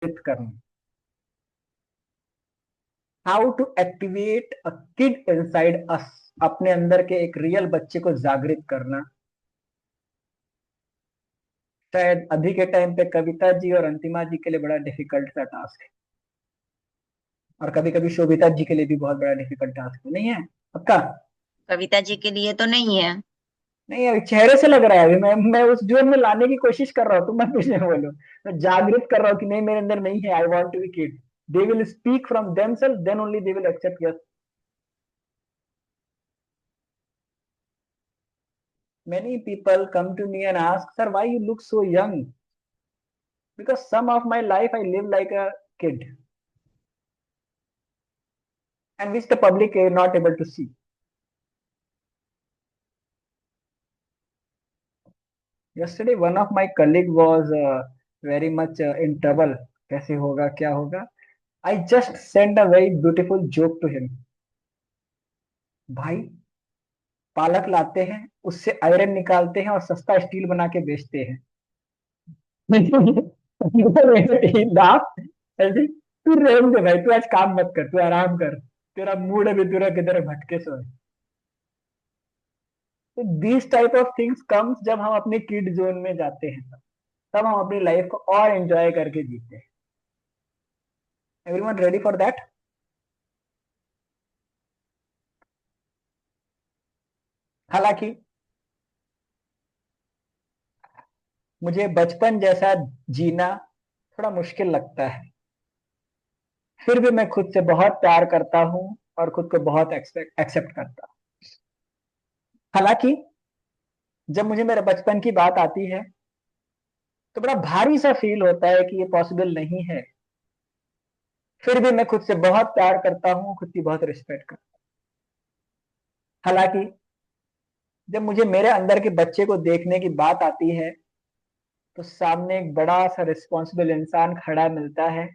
करना, how to activate a kid inside us, अपने अंदर के एक रियल बच्चे को जागृत करना। शायद अभी के टाइम पे कविता जी और अंतिमा जी के लिए बड़ा डिफिकल्ट सा टास्क है, और कभी कभी शोभिता जी के लिए भी बहुत बड़ा डिफिकल्ट टास्क है, नहीं है पक्का? कविता जी के लिए तो नहीं है। नहीं, अभी चेहरे से लग रहा है, अभी मैं उस जोन में लाने की कोशिश कर रहा हूँ, तुम मत पीछे बोलो। मैं जागृत कर रहा हूँ कि नहीं, मेरे अंदर नहीं है, I want to be kid. They will speak from themselves, then only they will accept yes. Many people come to me and ask, sir, why you look so young? Because some of my life I live like a kid, and which the public are not able to see. Yesterday, one of my colleague was very much in trouble. कैसे होगा, क्या होगा? I just sent a very beautiful joke to him. भाई, पालक लाते हैं, उससे iron निकालते हैं और सस्ता स्टील बना के बेचते हैं। लाफ ऐसे, तू रहने दे भाई, तू आज काम मत कर, तू आराम कर, तेरा मूड अभी दूर किधर भटके सो। तो this type of things comes जब हम अपने किड जोन में जाते हैं, तब हम अपनी लाइफ को और एंजॉय करके जीते हैं। Everyone ready for that? हालांकि मुझे बचपन जैसा जीना थोड़ा मुश्किल लगता है, फिर भी मैं खुद से बहुत प्यार करता हूँ और खुद को बहुत एक्सेप्ट करता हूँ। हालांकि जब मुझे मेरे बचपन की बात आती है, तो बड़ा भारी सा फील होता है कि ये पॉसिबल नहीं है, फिर भी मैं खुद से बहुत प्यार करता हूँ, खुद की बहुत रिस्पेक्ट करता हूँ। हालांकि जब मुझे मेरे अंदर के बच्चे को देखने की बात आती है, तो सामने एक बड़ा सा रिस्पॉन्सिबल इंसान खड़ा मिलता है,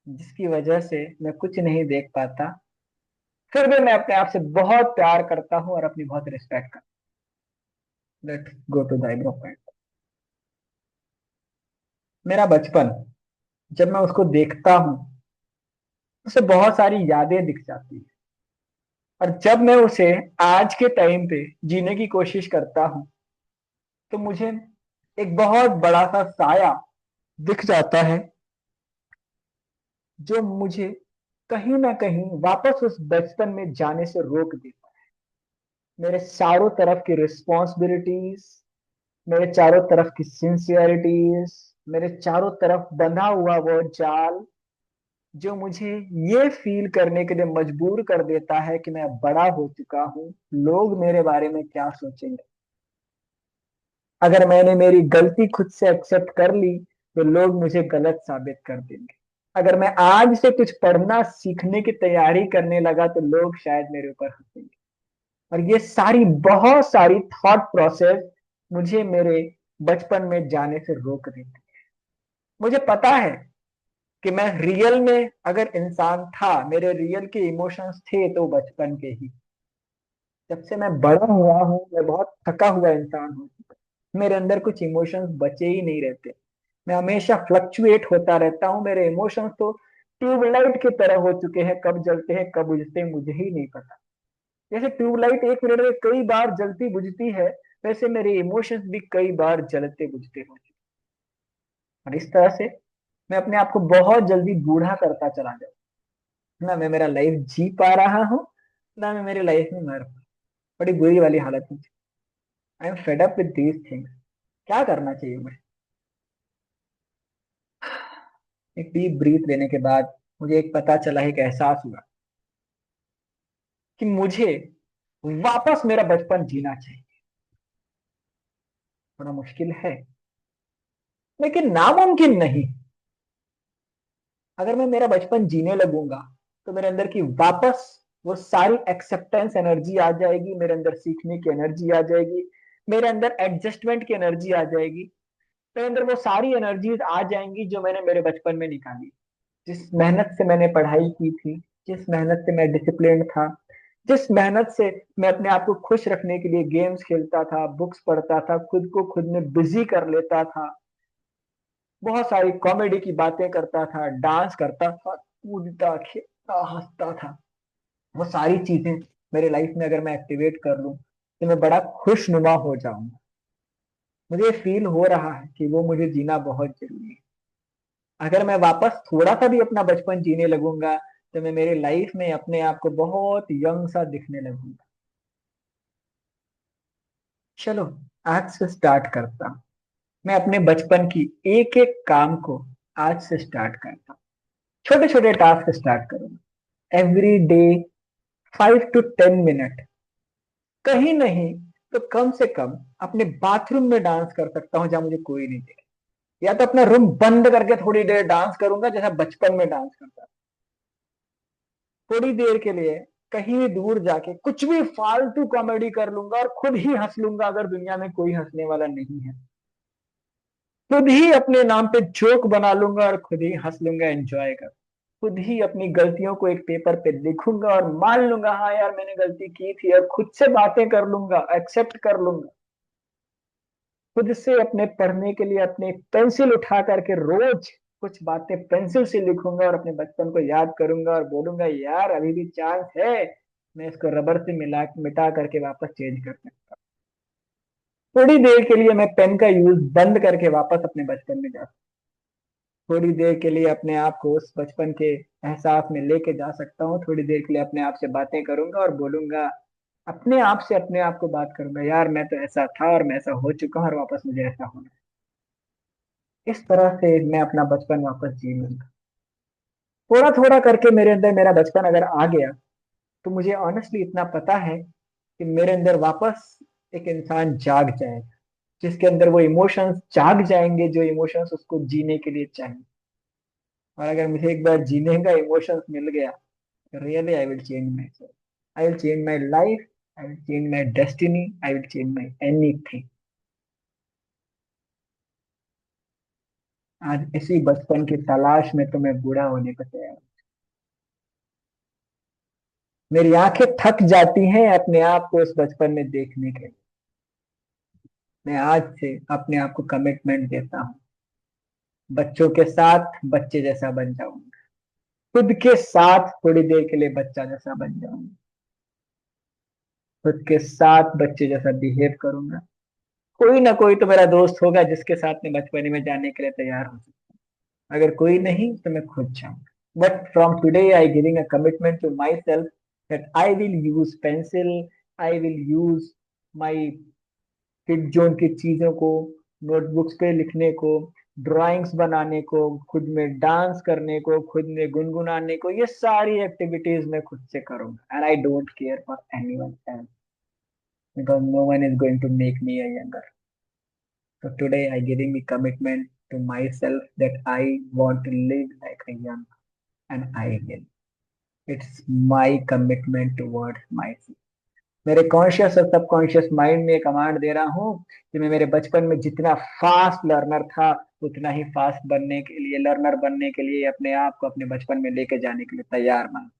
जिसकी वजह से मैं कुछ नहीं देख पाता, फिर भी मैं अपने आप से बहुत प्यार करता हूँ और अपनी बहुत रिस्पेक्ट करता हूँ। Let's go to the point. मेरा बचपन, जब मैं उसको देखता हूँ, उसे बहुत सारी यादें दिख जाती है, और जब मैं उसे आज के टाइम पे जीने की कोशिश करता हूँ, तो मुझे एक बहुत बड़ा सा साया दिख जाता है, जो मुझे कहीं ना कहीं वापस उस बचपन में जाने से रोक देता है। मेरे चारों तरफ की रिस्पॉन्सिबिलिटीज, मेरे चारों तरफ की सिंसियरिटीज, मेरे चारों तरफ बंधा हुआ वो जाल, जो मुझे ये फील करने के लिए मजबूर कर देता है कि मैं बड़ा हो चुका हूँ, लोग मेरे बारे में क्या सोचेंगे। अगर मैंने मेरी गलती खुद से एक्सेप्ट कर ली, तो लोग मुझे गलत साबित कर देंगे। अगर मैं आज से कुछ पढ़ना सीखने की तैयारी करने लगा, तो लोग शायद मेरे ऊपर हंसेंगे। और ये सारी बहुत सारी थॉट प्रोसेस मुझे मेरे बचपन में जाने से रोक देती है। मुझे पता है कि मैं रियल में अगर इंसान था, मेरे रियल के इमोशंस थे, तो बचपन के ही। जब से मैं बड़ा हुआ हूँ, मैं बहुत थका हुआ इंसान हूँ, मेरे अंदर कुछ इमोशंस बचे ही नहीं रहते। मैं हमेशा फ्लक्चुएट होता रहता हूँ, मेरे इमोशंस तो ट्यूबलाइट की तरह हो चुके हैं, कब जलते हैं कब बुझते हैं मुझे ही नहीं पता। जैसे ट्यूबलाइट एक मिनट में कई बार जलती बुझती है, वैसे मेरे इमोशंस भी कई बार जलते बुझते हो चुके हैं। और इस तरह से मैं अपने आप को बहुत जल्दी बूढ़ा करता चला जाऊँ। ना मैं मेरा लाइफ जी पा रहा हूँ, ना मैं मेरी लाइफ में मर पा। बड़ी बुरी वाली हालत में। I am fed up with these things. क्या करना चाहिए मुझे? एक डीप ब्रीथ लेने के बाद मुझे एक पता चला, एक एहसास हुआ कि मुझे वापस मेरा बचपन जीना चाहिए। बड़ा मुश्किल है, लेकिन नामुमकिन नहीं। अगर मैं मेरा बचपन जीने लगूंगा, तो मेरे अंदर की वापस वो सारी एक्सेप्टेंस एनर्जी आ जाएगी, मेरे अंदर सीखने की एनर्जी आ जाएगी, मेरे अंदर एडजस्टमेंट की एनर्जी आ जाएगी, मेरे अंदर वो सारी एनर्जीज आ जाएंगी जो मैंने मेरे बचपन में निकाली। जिस मेहनत से मैंने पढ़ाई की थी, जिस मेहनत से मैं डिसिप्लिन था, जिस मेहनत से मैं अपने आप को खुश रखने के लिए गेम्स खेलता था, बुक्स पढ़ता था, खुद को खुद में बिजी कर लेता था, बहुत सारी कॉमेडी की बातें करता था, डांस करता था, कूदता खेलता हंसता था। वो सारी चीजें मेरे लाइफ में अगर मैं एक्टिवेट कर लूं तो मैं बड़ा खुशनुमा हो जाऊंगा। मुझे फील हो रहा है कि वो मुझे जीना बहुत जरूरी है। अगर मैं वापस थोड़ा सा भी अपना बचपन जीने लगूंगा तो मैं मेरी लाइफ में अपने आप को बहुत यंग सा दिखने लगूंगा। चलो, आज से स्टार्ट करता हूं। मैं अपने बचपन की एक एक काम को आज से स्टार्ट करता हूँ। छोटे छोटे टास्क स्टार्ट करूंगा। एवरी डे 5 to 10 मिनट, कहीं नहीं तो कम से कम अपने बाथरूम में डांस कर सकता हूँ जहां मुझे कोई नहीं देखे। या तो अपना रूम बंद करके थोड़ी देर डांस करूंगा जैसा बचपन में डांस करता था। थोड़ी देर के लिए कहीं दूर जाके कुछ भी फालतू कॉमेडी कर लूंगा और खुद ही हंस लूंगा अगर दुनिया में कोई हंसने वाला नहीं है। खुद ही अपने नाम पे जोक बना लूंगा और खुद ही हंस लूंगा, एंजॉय कर। खुद ही अपनी गलतियों को एक पेपर पे लिखूंगा और मान लूंगा हाँ यार मैंने गलती की थी, और खुद से बातें कर लूंगा, एक्सेप्ट कर लूंगा। खुद से अपने पढ़ने के लिए अपने पेंसिल उठा करके रोज कुछ बातें पेंसिल से लिखूंगा और अपने बचपन को याद करूंगा और बोलूंगा यार अभी भी चांस है, मैं इसको रबर से मिला मिटा करके वापस चेंज कर सकता हूँ। थोड़ी देर के लिए मैं पेन का यूज बंद करके वापस अपने बचपन में जा सकता हूँ। थोड़ी देर के लिए अपने आप को उस बचपन के एहसास में लेके जा सकता हूँ। थोड़ी देर के लिए अपने आप से बातें करूंगा और बोलूंगा, अपने आप से अपने आप को बात करूंगा, यार मैं तो ऐसा था और मैं ऐसा हो चुका हूँ और वापस मुझे ऐसा होना है। इस तरह से मैं अपना बचपन वापस जी लूंगा। थोड़ा थोड़ा करके मेरे अंदर मेरा बचपन अगर आ गया तो मुझे ऑनेस्टली इतना पता है कि मेरे अंदर वापस एक इंसान जाग जाएगा, जिसके अंदर वो इमोशंस जाग जाएंगे जो इमोशंस उसको जीने के लिए चाहिए। और अगर मुझे एक बार जीने का इमोशंस मिल गया तो really I will change my self, I will change my life, I will change my destiny, I will change my anything. आज इसी बचपन की तलाश में तो मैं बूढ़ा होने को तैयार हूं। मेरी आंखें थक जाती हैं अपने आप को उस बचपन में देखने के लिए। मैं आज से अपने आप को कमिटमेंट देता हूँ, बच्चों के साथ बच्चे जैसा बन जाऊंगा। खुद के साथ थोड़ी देर के लिए बच्चा जैसा बन जाऊंगा। खुद के साथ बच्चे जैसा बिहेव करूंगा। कोई ना कोई तो मेरा दोस्त होगा जिसके साथ मैं बचपने में जाने के लिए तैयार हो सकता हूँ। अगर कोई नहीं तो मैं खुद जाऊंगा। But from today I giving a commitment to myself that I will use pencil, I will use my kid zone की चीजों को, नोटबुक्स पे लिखने को, ड्राइंग्स बनाने को, खुद में डांस करने को, खुद में गुनगुनाने को, ये सारी एक्टिविटीज मैं खुद से करूंगा। And I don't care for anyone else because no one is going to make me a younger. So today I giving me commitment to myself that I want to live like a young, and I will. It's my commitment towards myself. मेरे conscious और subconscious mind में command दे रहा हूँ कि मैं मेरे बचपन में जितना फास्ट लर्नर था उतना ही फास्ट बनने के लिए, लर्नर बनने के लिए अपने आप को अपने बचपन में लेके जाने के लिए तैयार मान।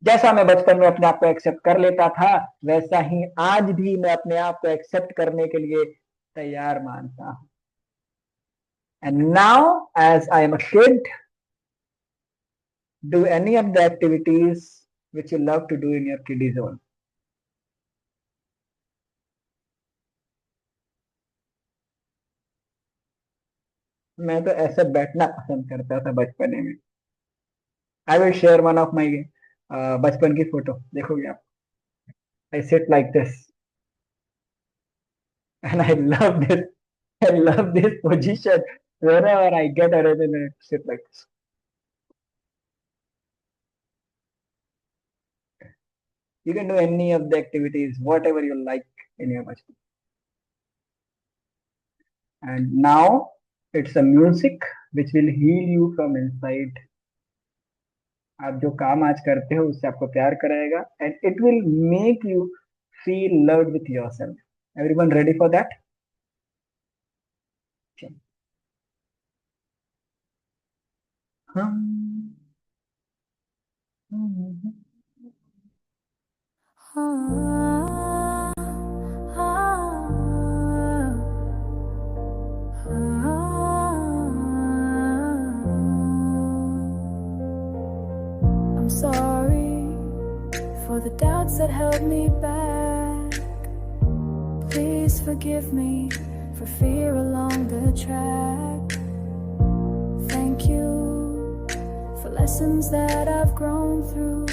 जैसा मैं बचपन में अपने आप को एक्सेप्ट कर लेता था वैसा ही आज भी मैं अपने आप को एक्सेप्ट करने के लिए तैयार मानता हूँ। And now, as I am a kid, do any of the activities which you love to do in your kiddie zone. मैं तो ऐसे बैठना पसंद करता था बचपने में। I will share one of my बचपन की फोटो, देखोगे आप। I sit like this and I love this, I love this position whenever I get anything I sit like this. You can do any of the activities whatever you like in your bachpan. And now it's a music which will heal you from inside. आप जो काम आज करते हो उससे आपको प्यार कराएगा and it will make you feel loved with yourself. Everyone ready for that? हम for the doubts that held me back. Please forgive me for fear along the track. Thank you for lessons that I've grown through.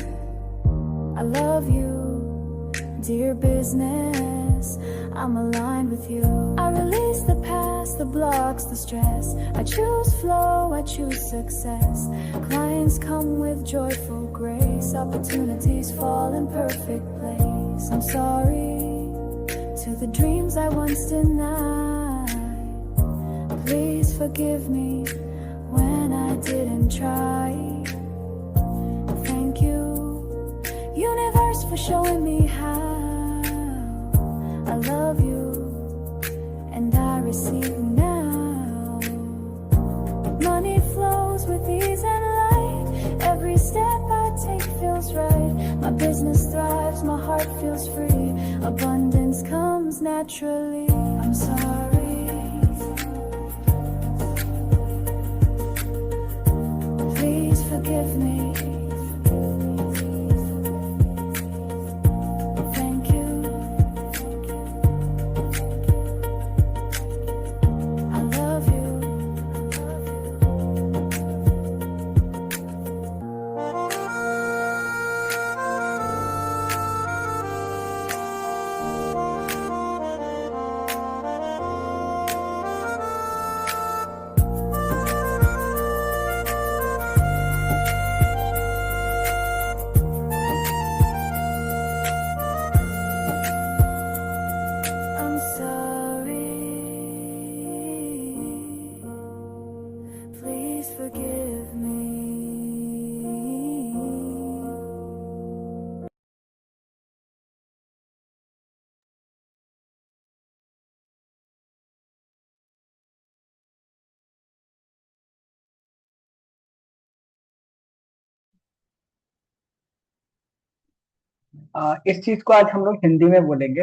I love you, dear business, I'm aligned with you. I release the past, the blocks, the stress. I choose flow, I choose success. Clients come with joyful grace. Opportunities fall in perfect place. I'm sorry to the dreams I once denied. Please forgive me when I didn't try. Thank you, universe, for showing me how. I love you and I receive now. Money flows with ease and light. Every step I take feels right. My business thrives, my heart feels free. Abundance comes naturally. I'm sorry. Please forgive me. Thank you. I love you. I'm sorry. Please forgive me. इस चीज को आज हम लोग हिंदी में बोलेंगे।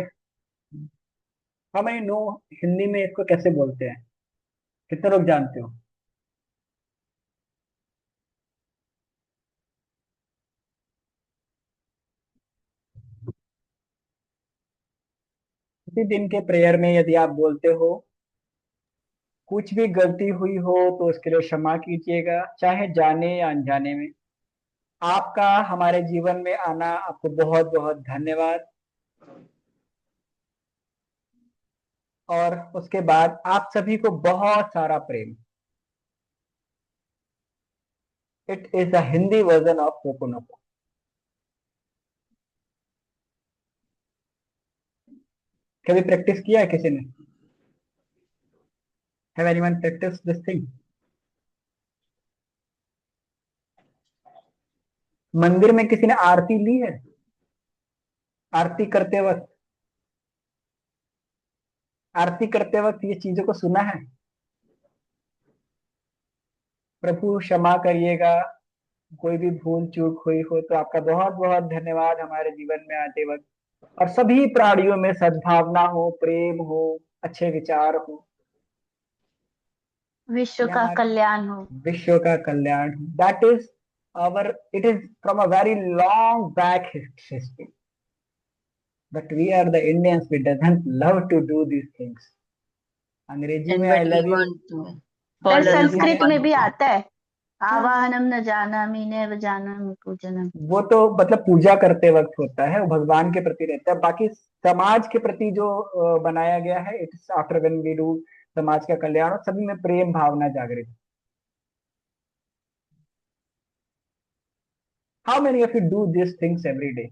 हाँ मैं नो, हिंदी में इसको कैसे बोलते हैं? कितने लोग जानते हो? किसी दिन के प्रेयर में यदि आप बोलते हो कुछ भी गलती हुई हो तो उसके लिए क्षमा कीजिएगा, चाहे जाने या अनजाने में। आपका हमारे जीवन में आना, आपको बहुत बहुत धन्यवाद। और उसके बाद आप सभी को बहुत सारा प्रेम। It is the Hindi version of पोकोनोको। कभी प्रैक्टिस किया है किसी ने? Have anyone practice this thing? मंदिर में किसी ने आरती ली है? आरती करते वक्त, आरती करते वक्त ये चीजों को सुना है? प्रभु क्षमा करिएगा, कोई भी भूल चूक हुई हो तो आपका बहुत बहुत धन्यवाद हमारे जीवन में आते वक्त। और सभी प्राणियों में सद्भावना हो, प्रेम हो, अच्छे विचार हो। विश्व ये का हमारे कल्याण हो। विश्व का कल्याण। That is our, it is from a very long back history, but we are the Indians, we doesn't love to do these things। अंग्रेजी And में आई but we love you, want to sir follow the अंग्रेजी में संस्कृत में भी Pocono. आता है, हाँ, आवाहनम न जानामि नैव जानामि पूजनम। वो तो मतलब पूजा करते वक्त होता है, वो भगवान के प्रति रहता है। बाकी समाज के प्रति जो बनाया गया है, it's after when we do समाज का कल्याण और सभी में प्रेम भावना जागृत। How many of you do this things every day?